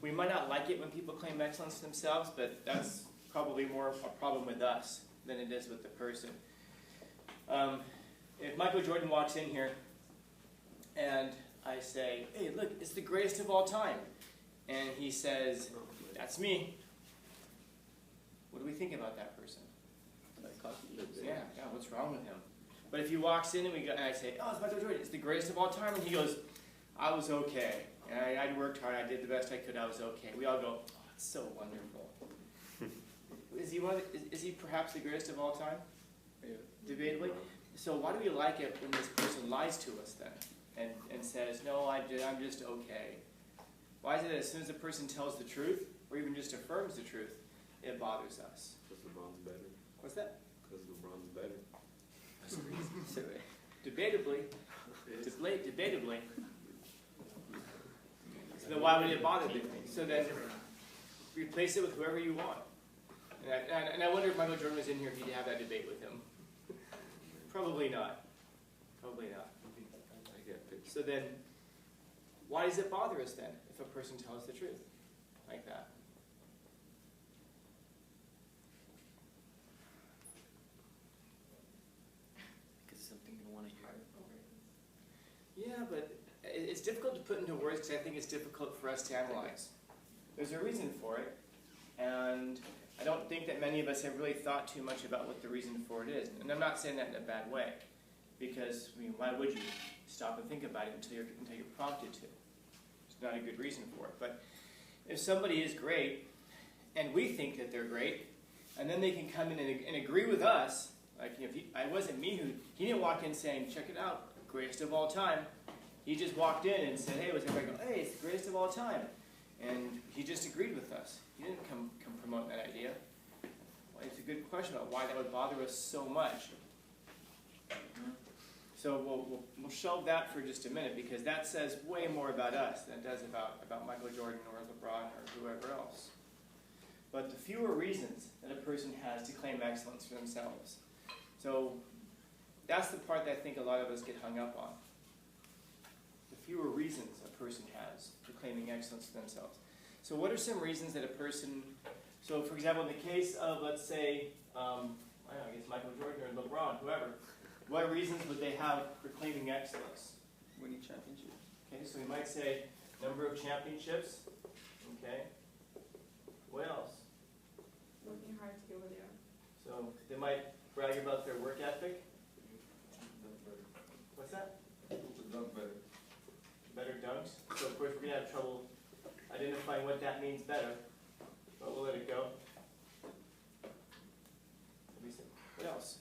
We might not like it when people claim excellence themselves, but that's probably more a problem with us than it is with the person. If Michael Jordan walks in here and I say, hey, look, it's the greatest of all time, and he says, that's me, what do we think about that person? Yeah, what's wrong with him? But if he walks in and I say, oh, it's Michael Jordan, it's the greatest of all time, and he goes, I was okay. And I worked hard, I did the best I could, I was okay. We all go, oh, it's so wonderful. Is he perhaps the greatest of all time? Yeah. Debatably? So why do we like it when this person lies to us then? And says, no, I'm just okay. Why is it that as soon as a person tells the truth, or even just affirms the truth, it bothers us? Because LeBron's better. What's that? Because LeBron's better. That's the reason. Debatably. Debatably. So then why would it bother me? So then replace it with whoever you want. And I wonder if Michael Jordan was in here if he'd have that debate with him. Probably not. Probably not. So then, why does it bother us then if a person tells the truth like that? Because something you want to hear. Yeah, but it's difficult to put into words because I think it's difficult for us to analyze. There's a reason for it, and I don't think that many of us have really thought too much about what the reason for it is. And I'm not saying that in a bad way, because I mean, why would you stop and think about it until you're prompted to? It's not a good reason for it. But if somebody is great, and we think that they're great, and then they can come in and agree with us, like if I wasn't me he didn't walk in saying, check it out, greatest of all time. He just walked in and said, hey, was everybody go, hey, it's the greatest of all time. And he just agreed with us. He didn't come promote that idea. Well, it's a good question about why that would bother us so much. So we'll shelve that for just a minute, because that says way more about us than it does about Michael Jordan or LeBron or whoever else. But the fewer reasons that a person has to claim excellence for themselves. So that's the part that I think a lot of us get hung up on. The fewer reasons a person has for claiming excellence for themselves. So what are some reasons that a person, so for example, in the case of, let's say, I guess Michael Jordan or LeBron, whoever, what reasons would they have for claiming excellence? Winning championships. Okay, so we might say number of championships. Okay. What else? Working hard to get where they are. So they might brag about their work ethic. What's that? Better dunks. So of course we're going to have trouble identifying what that means better, but we'll let it go. What else?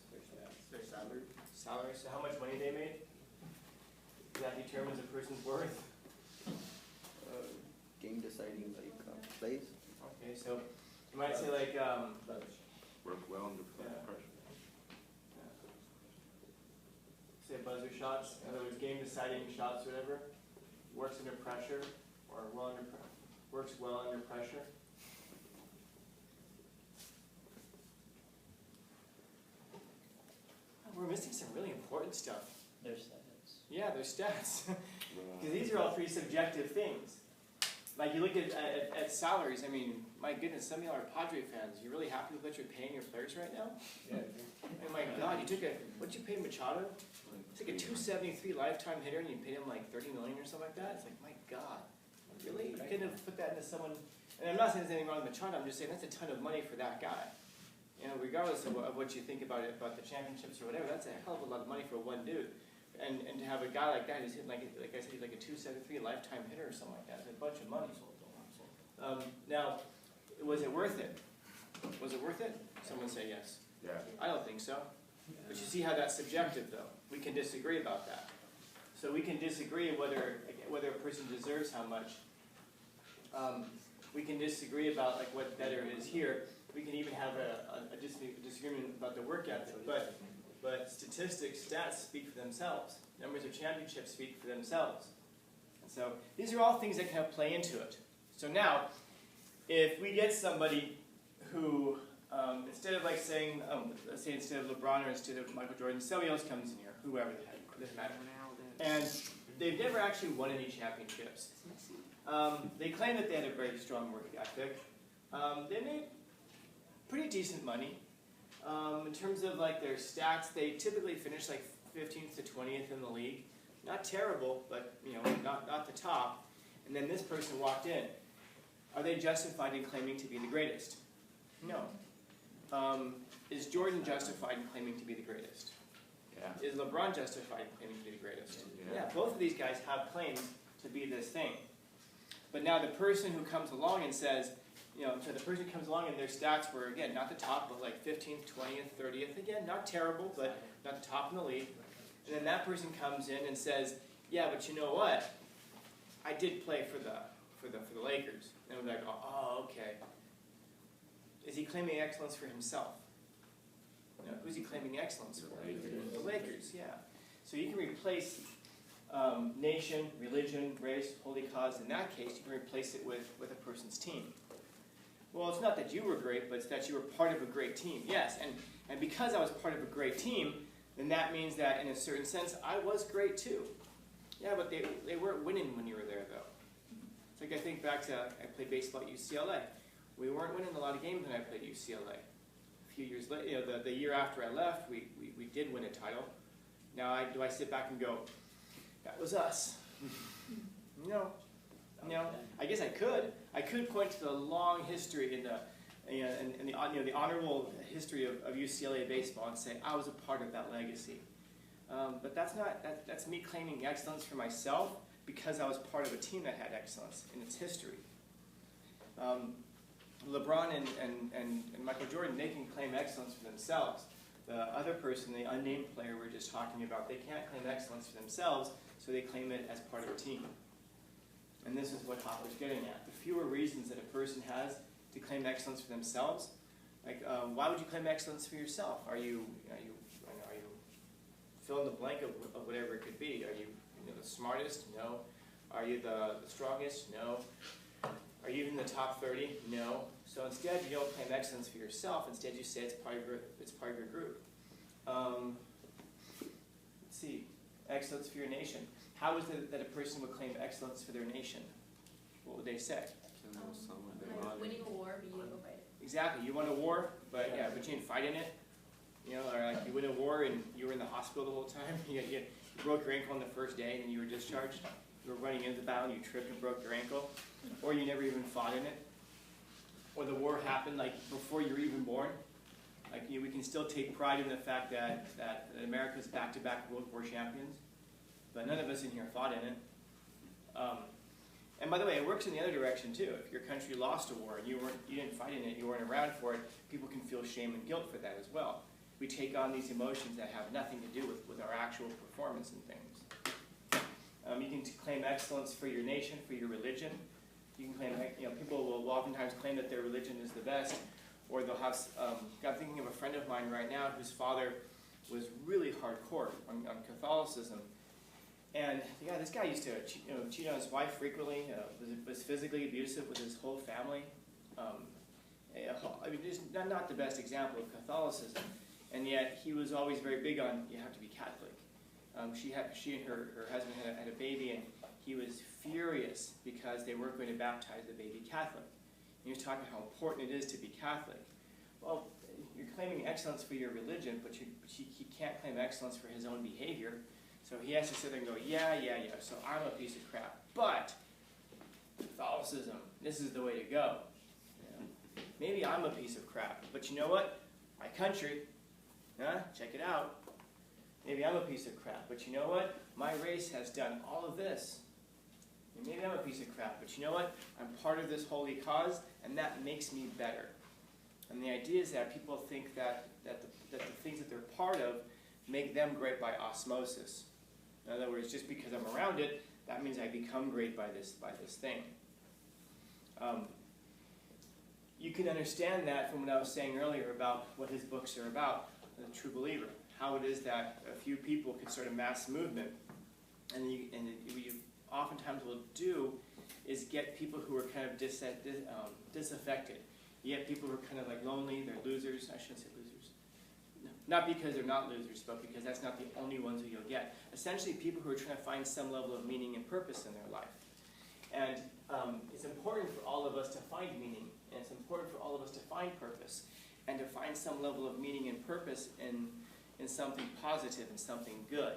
Their salary. Salary, so how much money they made? That determines a person's worth. Game deciding plays. Okay, so you might say like Work well under pressure. Say buzzer shots, in other words, game deciding shots, whatever. Works under pressure, or works well under pressure. We're missing some really important stuff. Their stats. Yeah, their stats. Because these are all pretty subjective things. Like you look at salaries, I mean, my goodness, some of y'all are Padre fans. You really happy with what you're paying your players right now? Yeah. Oh my God, what'd you pay Machado? It's like a 273 lifetime hitter and you paid him like 30 million or something like that? It's like, my God, really? You couldn't have put that into someone, and I'm not saying there's anything wrong with Machado, I'm just saying that's a ton of money for that guy. You know, regardless of what you think about it, about the championships or whatever, that's a hell of a lot of money for one dude. And to have a guy like that who's hitting, like I said, he's like a 273 lifetime hitter or something like that, it's a bunch of money. Now, was it worth it? Was it worth it? Someone say yes. Yeah. I don't think so. But you see how that's subjective, though. We can disagree about that. So we can disagree whether a person deserves how much. We can disagree about like what better is here. We can even have a disagreement about the work ethic. But statistics, stats speak for themselves. Numbers of championships speak for themselves. And so these are all things that kind of play into it. So now, if we get somebody who, instead of like saying, let's say instead of LeBron or instead of Michael Jordan, somebody else comes in here, whoever the heck, doesn't matter. And they've never actually won any championships. They claim that they had a very strong work ethic. They made pretty decent money. In terms of like their stats, they typically finish like 15th to 20th in the league. Not terrible, but not the top. And then this person walked in. Are they justified in claiming to be the greatest? No. Is Jordan justified in claiming to be the greatest? Yeah. Is LeBron justified in claiming to be the greatest? Yeah. Both of these guys have claims to be this thing. But now the person who comes along and says, so the person who comes along and their stats were, again, not the top, but like 15th, 20th, 30th. Again, not terrible, but not the top in the league. And then that person comes in and says, yeah, but you know what? I did play for the Lakers. And we're like, oh, okay. Is he claiming excellence for himself? Who's he claiming excellence for? The Lakers, yeah. So you can replace nation, religion, race, holy cause. In that case, you can replace it with a person's team. Well, it's not that you were great, but it's that you were part of a great team. Yes, and because I was part of a great team, then that means that in a certain sense, I was great too. Yeah, but they weren't winning when you were there, though. It's like I think back to, I played baseball at UCLA. We weren't winning a lot of games when I played at UCLA. A few years later, the year after I left, we did win a title. Now, do I sit back and go, that was us? No. I guess I could. I could point to the long history in the honorable history of UCLA baseball and say I was a part of that legacy. But that's me claiming excellence for myself because I was part of a team that had excellence in its history. LeBron and Michael Jordan, they can claim excellence for themselves. The other person, the unnamed player we're just talking about, they can't claim excellence for themselves, so they claim it as part of a team. And this is what Hoffer's getting at. The fewer reasons that a person has to claim excellence for themselves, like why would you claim excellence for yourself? Are you fill in the blank of whatever it could be? Are you the smartest? No. Are you the strongest? No. Are you even in the top 30? No. So instead, you don't claim excellence for yourself. Instead, you say it's part of your group. Let's see. Excellence for your nation. How is it that a person would claim excellence for their nation? What would they say? Like winning a war, but you didn't go fight it. Exactly. You won a war, but you didn't fight in it. Or like you win a war and you were in the hospital the whole time. You broke your ankle on the first day and then you were discharged. You were running into the battle and you tripped and broke your ankle. Or you never even fought in it. Or the war happened like before you were even born. Like we can still take pride in the fact that America's back-to-back World War champions. But none of us in here fought in it. And by the way, it works in the other direction too. If your country lost a war and you didn't fight in it, you weren't around for it, people can feel shame and guilt for that as well. We take on these emotions that have nothing to do with our actual performance and things. You can claim excellence for your nation, for your religion. You can claim, people will oftentimes claim that their religion is the best, or they'll have. I'm thinking of a friend of mine right now whose father was really hardcore on Catholicism. And this guy used to cheat on his wife frequently, was physically abusive with his whole family. Just not the best example of Catholicism. And yet he was always very big on, you have to be Catholic. She and her husband had a baby, and he was furious because they weren't going to baptize the baby Catholic. And he was talking about how important it is to be Catholic. Well, you're claiming excellence for your religion, but he can't claim excellence for his own behavior. So he has to sit there and go, yeah, so I'm a piece of crap. But Catholicism, this is the way to go. Maybe I'm a piece of crap, but you know what? My country, check it out. Maybe I'm a piece of crap, but you know what? My race has done all of this. And maybe I'm a piece of crap, but you know what? I'm part of this holy cause, and that makes me better. And the idea is that people think that the things that they're part of make them great by osmosis. In other words, just because I'm around it, that means I become great by this thing. You can understand that from what I was saying earlier about what his books are about, The True Believer. How it is that a few people can start a mass movement, and what you oftentimes will do is get people who are kind of disaffected. You get people who are kind of like lonely, they're losers. I shouldn't say losers. Not because they're not losers, but because that's not the only ones who you'll get. Essentially, people who are trying to find some level of meaning and purpose in their life. And it's important for all of us to find meaning, and it's important for all of us to find purpose, and to find some level of meaning and purpose in something positive and something good.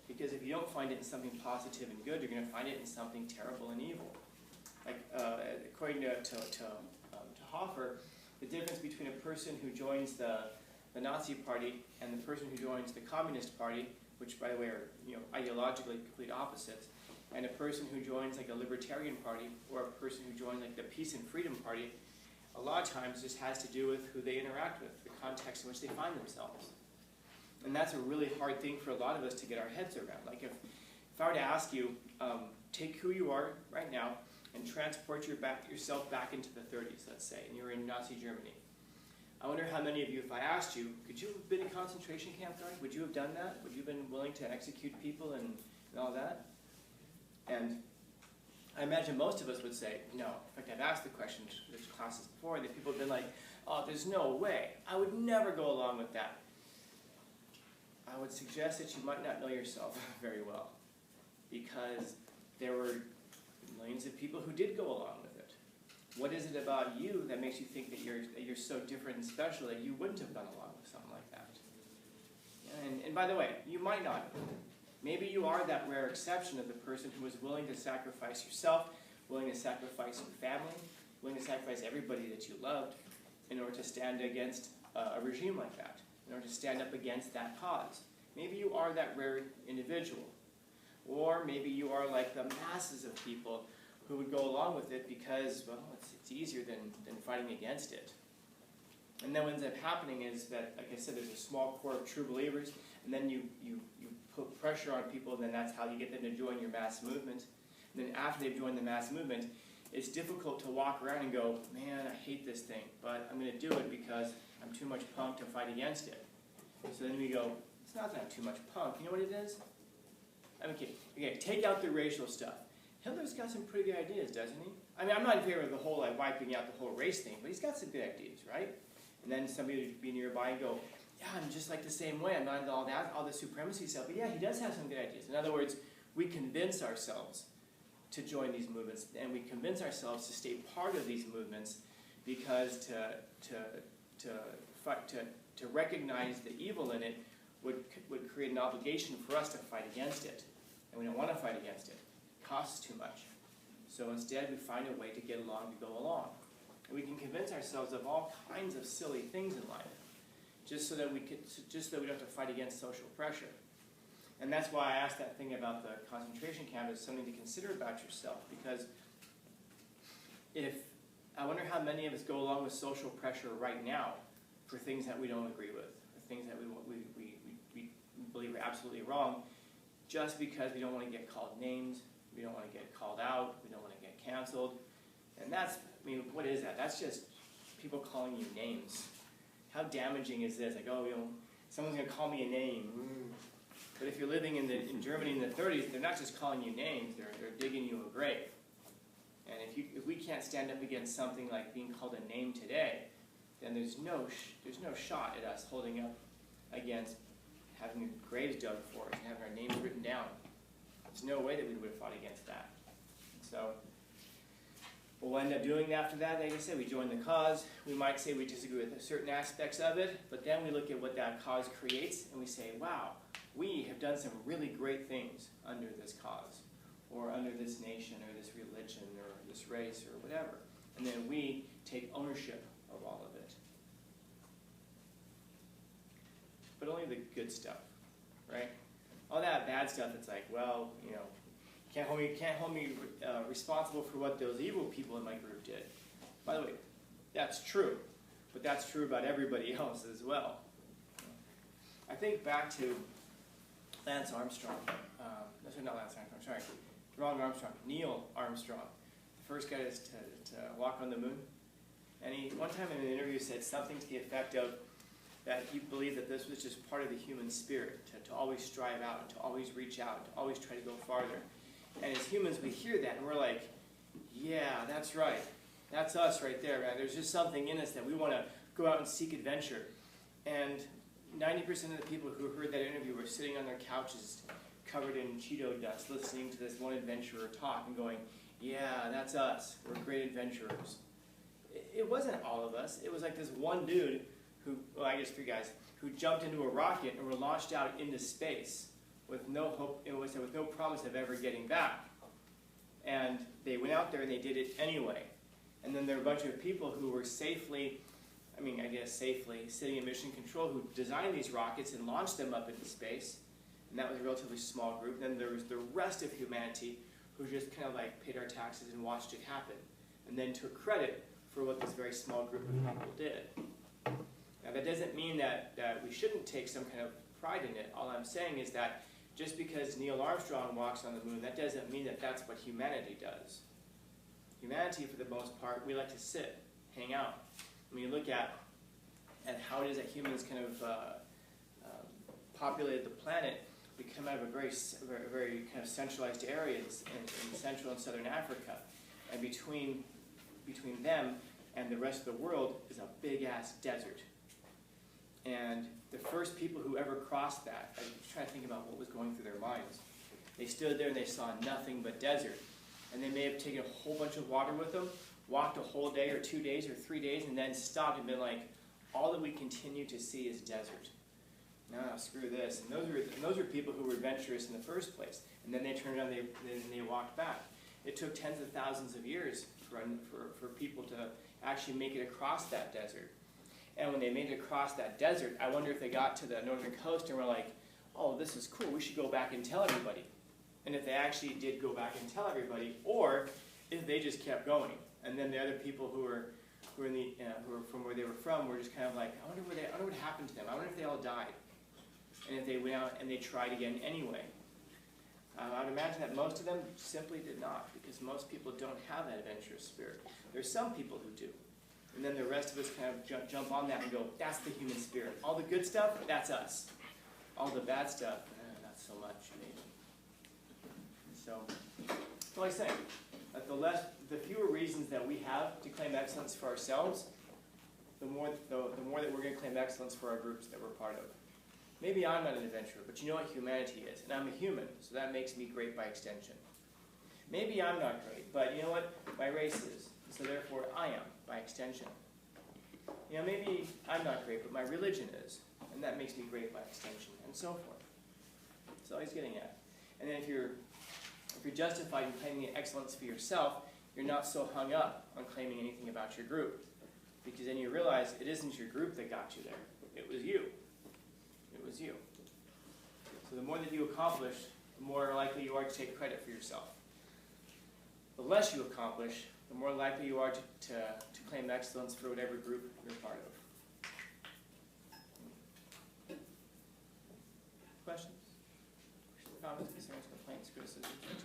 Because if you don't find it in something positive and good, you're going to find it in something terrible and evil. Like, according to Hoffer, the difference between a person who joins the Nazi Party and the person who joins the Communist Party, which, by the way, are ideologically complete opposites, and a person who joins like a Libertarian Party or a person who joins like the Peace and Freedom Party, a lot of times just has to do with who they interact with, the context in which they find themselves. And that's a really hard thing for a lot of us to get our heads around. Like if I were to ask you, take who you are right now and transport yourself back into the 30s, let's say, and you're in Nazi Germany. I wonder how many of you, if I asked you, could you have been in a concentration camp, guard? Would you have done that? Would you have been willing to execute people and all that? And I imagine most of us would say, no. In fact, I've asked the question to classes before, and people have been like, oh, there's no way. I would never go along with that. I would suggest that you might not know yourself very well, because there were millions of people who did go along with it. What is it about you that makes you think that you're so different and special that you wouldn't have gone along with something like that? And by the way, you might not. Maybe you are that rare exception of the person who was willing to sacrifice yourself, willing to sacrifice your family, willing to sacrifice everybody that you loved in order to stand against a regime like that, in order to stand up against that cause. Maybe you are that rare individual. Or maybe you are like the masses of people who would go along with it because, well, it's easier than fighting against it. And then what ends up happening is that, like I said, there's a small core of true believers, and then you put pressure on people, and then that's how you get them to join your mass movement. And then after they've joined the mass movement, it's difficult to walk around and go, man, I hate this thing, but I'm going to do it because I'm too much punk to fight against it. So then we go, it's not that I'm too much punk. You know what it is? Okay, take out the racial stuff. Hitler's got some pretty good ideas, doesn't he? I mean, I'm not in favor of the whole like wiping out the whole race thing, but he's got some good ideas, right? And then somebody would be nearby and go, yeah, I'm just like the same way. I'm not into all that, all the supremacy stuff, but yeah, he does have some good ideas. In other words, we convince ourselves to join these movements, and we convince ourselves to stay part of these movements because to recognize the evil in it would create an obligation for us to fight against it. And we don't want to fight against it. It costs too much. So instead, we find a way to get along to go along. And we can convince ourselves of all kinds of silly things in life, just so that we don't have to fight against social pressure. And that's why I asked that thing about the concentration camp as something to consider about yourself, because I wonder how many of us go along with social pressure right now for things that we don't agree with, for things that we believe are absolutely wrong, just because we don't want to get called names, we don't want to get called out, we don't want to get canceled. And that's, I mean, what is that? That's just people calling you names. How damaging is this? Like, oh, someone's going to call me a name. But if you're living in Germany in the 30s, they're not just calling you names, they're digging you a grave. And if we can't stand up against something like being called a name today, then there's no shot at us holding up against having graves dug for us and having our names written down. There's no way that we would have fought against that. So we'll end up doing after that. Like I said, we join the cause. We might say we disagree with certain aspects of it, but then we look at what that cause creates and we say, wow, we have done some really great things under this cause, or under this nation, or this religion, or this race, or whatever. And then we take ownership of all of it. But only the good stuff, right? All that bad stuff, it's like, well, can't hold me responsible for what those evil people in my group did. By the way, that's true, but that's true about everybody else as well. I think back to Lance Armstrong. Not Lance Armstrong, sorry. Wrong Armstrong. Neil Armstrong, the first guy to walk on the moon. And he, one time in an interview, said something to the effect of that he believed that this was just part of the human spirit, to always strive out, to always reach out, to always try to go farther. And as humans, we hear that, and we're like, yeah, that's right. That's us right there, man. There's just something in us that we want to go out and seek adventure. And 90% of the people who heard that interview were sitting on their couches covered in Cheeto dust, listening to this one adventurer talk and going, yeah, that's us. We're great adventurers. It wasn't all of us. It was like this one dude who, well, I guess 3 guys, who jumped into a rocket and were launched out into space with no hope, with no promise of ever getting back. And they went out there and they did it anyway. And then there were a bunch of people who were safely, sitting in mission control, who designed these rockets and launched them up into space. And that was a relatively small group. Then there was the rest of humanity who just kind of like paid our taxes and watched it happen. And then took credit for what this very small group of people did. Now that doesn't mean that we shouldn't take some kind of pride in it. All I'm saying is that just because Neil Armstrong walks on the moon, that doesn't mean that that's what humanity does. Humanity, for the most part, we like to sit, hang out. When you look at how it is that humans kind of populated the planet, we come out of a very kind of centralized areas in Central and Southern Africa. And between them and the rest of the world is a big-ass desert. And the first people who ever crossed that, I was trying to think about what was going through their minds. They stood there and they saw nothing but desert. And they may have taken a whole bunch of water with them, walked a whole day or 2 days or 3 days, and then stopped and been like, all that we continue to see is desert. No, screw this. And those are people who were adventurous in the first place. And then they turned around and they walked back. It took tens of thousands of years for people to actually make it across that desert. And when they made it across that desert, I wonder if they got to the northern coast and were like, oh, this is cool, we should go back and tell everybody. And if they actually did go back and tell everybody, or if they just kept going. And then the other people who were from where they were from were just kind of like, I wonder what happened to them. I wonder if they all died. And if they went out and they tried again anyway. I would imagine that most of them simply did not, because most people don't have that adventurous spirit. There's some people who do. And then the rest of us kind of jump on that and go, that's the human spirit. All the good stuff, that's us. All the bad stuff, not so much, maybe. So, like I say, the fewer reasons that we have to claim excellence for ourselves, the more that we're going to claim excellence for our groups that we're part of. Maybe I'm not an adventurer, but you know what humanity is, and I'm a human, so that makes me great by extension. Maybe I'm not great, but you know what? My race is, so therefore I am by extension. You know, maybe I'm not great, but my religion is, and that makes me great by extension, and so forth. That's all he's getting at. And then if you're justified in claiming excellence for yourself, you're not so hung up on claiming anything about your group, because then you realize it isn't your group that got you there. It was you. It was you. So the more that you accomplish, the more likely you are to take credit for yourself. The less you accomplish, the more likely you are to claim excellence for whatever group you're part of. Questions? Comments, concerns, complaints, criticisms?